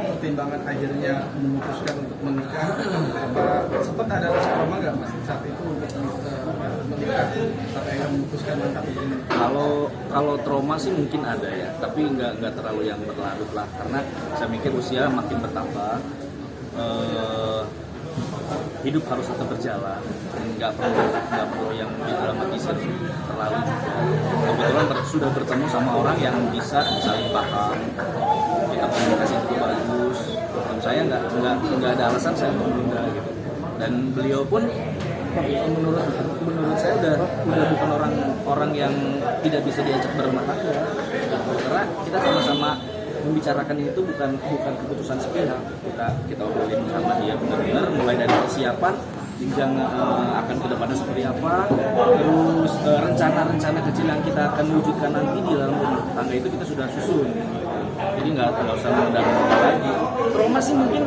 pertimbangan akhirnya memutuskan untuk menikah, sempat ada rasa trauma nggak mas saat itu untuk menikah sampai memutuskan mantap untuk menikah? Kalau trauma sih mungkin ada ya, tapi nggak terlalu yang berlarut lah, karena saya mikir usia makin bertambah, hidup harus tetap berjalan, nggak perlu yang didramatisir terlalu juga. Kebetulan sudah bertemu sama orang yang bisa saling paham, kita komunikasi itu bagus. Dan saya nggak ada alasan saya menunda gitu. Dan beliau pun menurut saya udah bukan orang yang tidak bisa diajak berumah tangga, karena kita sama-sama membicarakan itu bukan keputusan sepihak. Kita obrolin sama dia benar-benar mulai dari persiapan jenjang akan ke depannya seperti apa, terus rencana-rencana kecil yang kita akan wujudkan nanti di dalam rumah tangga itu kita sudah susun. Jadi nggak usah menunda-nunda lagi. Trauma sih mungkin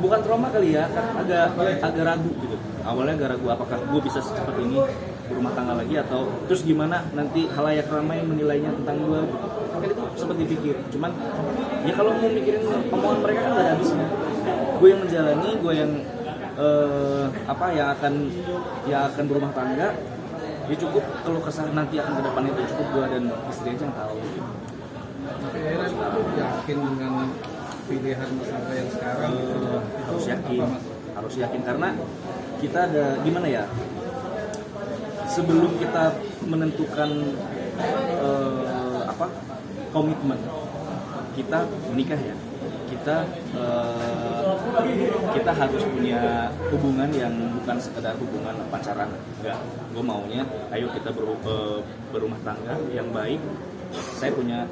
bukan trauma kali ya, agak ragu gitu. Awalnya agak ragu apakah gue bisa secepat ini berumah tangga lagi, atau terus gimana nanti khalayak ramai menilainya tentang gue. Kan itu sempat dipikir, cuman ya kalau mau mikirin omongan mereka kan gak ada habisnya. Gue yang menjalani, gue yang yang akan berumah tangga, ya cukup kalau kesal nanti akan ke depan itu cukup gue dan istri aja yang tahu. Tapi akhirnya yakin dengan pilihan mas Angga yang sekarang harus yakin karena kita ada gimana ya, sebelum kita menentukan komitmen kita menikah ya, kita harus punya hubungan yang bukan sekedar hubungan pacaran. Enggak, gue maunya ayo kita berumah tangga yang baik. Saya punya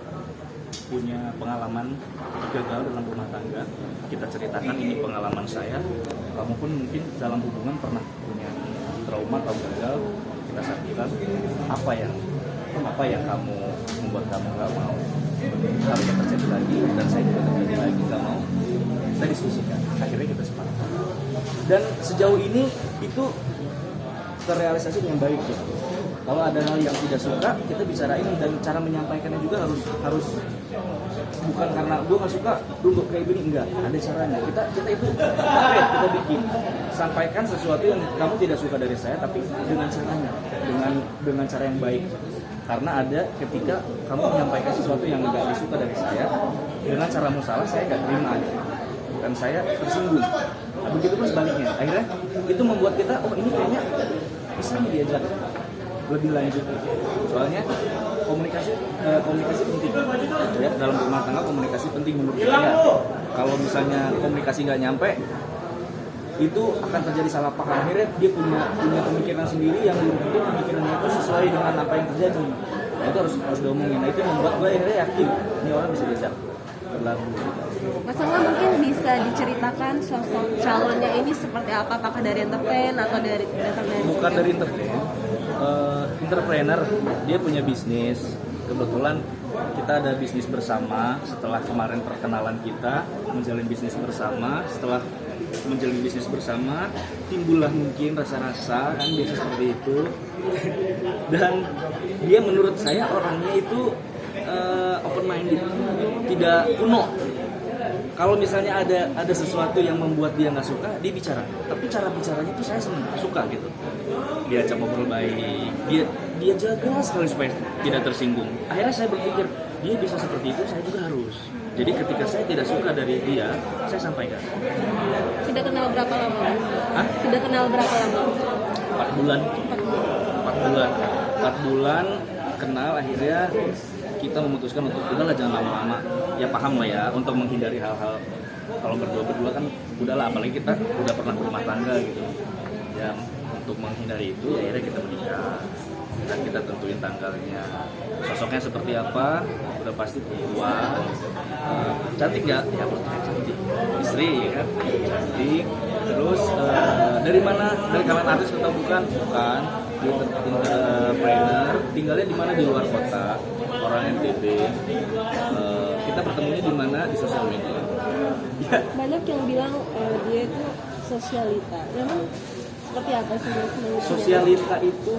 pengalaman gagal dalam rumah tangga, kita ceritakan ini pengalaman saya. Kamu pun mungkin dalam hubungan pernah punya trauma atau gagal, kita sampaikan apa yang kamu membuat kamu nggak mau harus terjadi lagi, dan saya juga terjadi lagi nggak mau. Kita diskusikan, akhirnya kita sepakat, dan sejauh ini itu terrealisasi dengan baik ya. Kalau ada hal yang tidak suka, kita bicarain, dan cara menyampaikannya juga harus bukan karena gue nggak suka, lu kayak gini, enggak, ada caranya. Kita itu kita bikin, sampaikan sesuatu yang kamu tidak suka dari saya, tapi dengan caranya, dengan cara yang baik. Karena ada ketika kamu menyampaikan sesuatu yang nggak disuka dari saya dengan caramu salah, saya nggak terima aja, dan saya tersinggung. Nah, begitu pun sebaliknya. Akhirnya itu membuat kita, ini kayaknya bisa nih diajak lebih lanjut. Soalnya komunikasi penting ya, dalam rumah tangga komunikasi penting menurut saya. Kalau misalnya komunikasi nggak nyampe, itu akan terjadi salah paham. Akhirnya dia punya pemikiran sendiri yang belum tentu pemikirannya itu sesuai dengan apa yang terjadi. Nah, itu harus diomongin. Nah, itu membuat gue akhirnya yakin ini orang bisa diajak berlabuh. Mas Angga mungkin bisa diceritakan sosok calonnya ini seperti apa? Apakah dari entertain atau dari bukan dari entertain, entrepreneur. Dia punya bisnis. Kebetulan kita ada bisnis bersama. Setelah kemarin perkenalan kita menjalin bisnis bersama, setelah menjalin bisnis bersama timbullah mungkin rasa-rasa, kan biasa seperti itu. Dan dia menurut saya orangnya itu open minded, tidak kuno. Kalau misalnya ada sesuatu yang membuat dia nggak suka, dia bicara. Tapi cara bicaranya itu saya suka gitu. Dia ajak ngobrol baik, dia jaga sekali supaya tidak tersinggung. Akhirnya saya berpikir, dia bisa seperti itu, saya juga harus. Jadi ketika saya tidak suka dari dia, saya sampaikan. Sudah kenal berapa lama? Hah? Sudah kenal berapa lama? 4 bulan. 4 bulan kenal, akhirnya kita memutuskan untuk udahlah jangan lama-lama. Ya paham lah ya, untuk menghindari hal-hal kalau berdua kan udahlah, apalagi kita udah pernah berumah tangga gitu. Ya untuk menghindari itu akhirnya kita menikah. Dan kita tentuin tanggalnya. Sosoknya seperti apa? Udah pasti perempuan. Cantik nggak? Ya perempuan cantik. Istri ya kan? Cantik. Terus dari mana? Dari kalangan artis atau bukan? Bukan. Dia entrepreneur. Tinggalnya di mana? Di luar kota. Orang NTB. Kita bertemunya di mana? Di sosial media. Ya. Banyak yang bilang dia itu sosialita. Memang seperti apa sih? Sosialita itu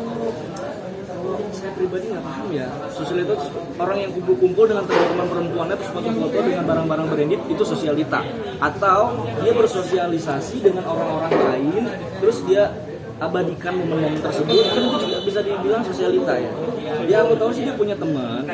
kalau saya pribadi nggak paham ya, sosialita itu orang yang kumpul-kumpul dengan teman-teman perempuannya terus foto-foto dengan barang-barang branded itu sosialita, atau dia bersosialisasi dengan orang-orang lain terus dia abadikan momen-momen tersebut, kan itu juga bisa dibilang sosialita ya. Ya aku tahu sih dia punya teman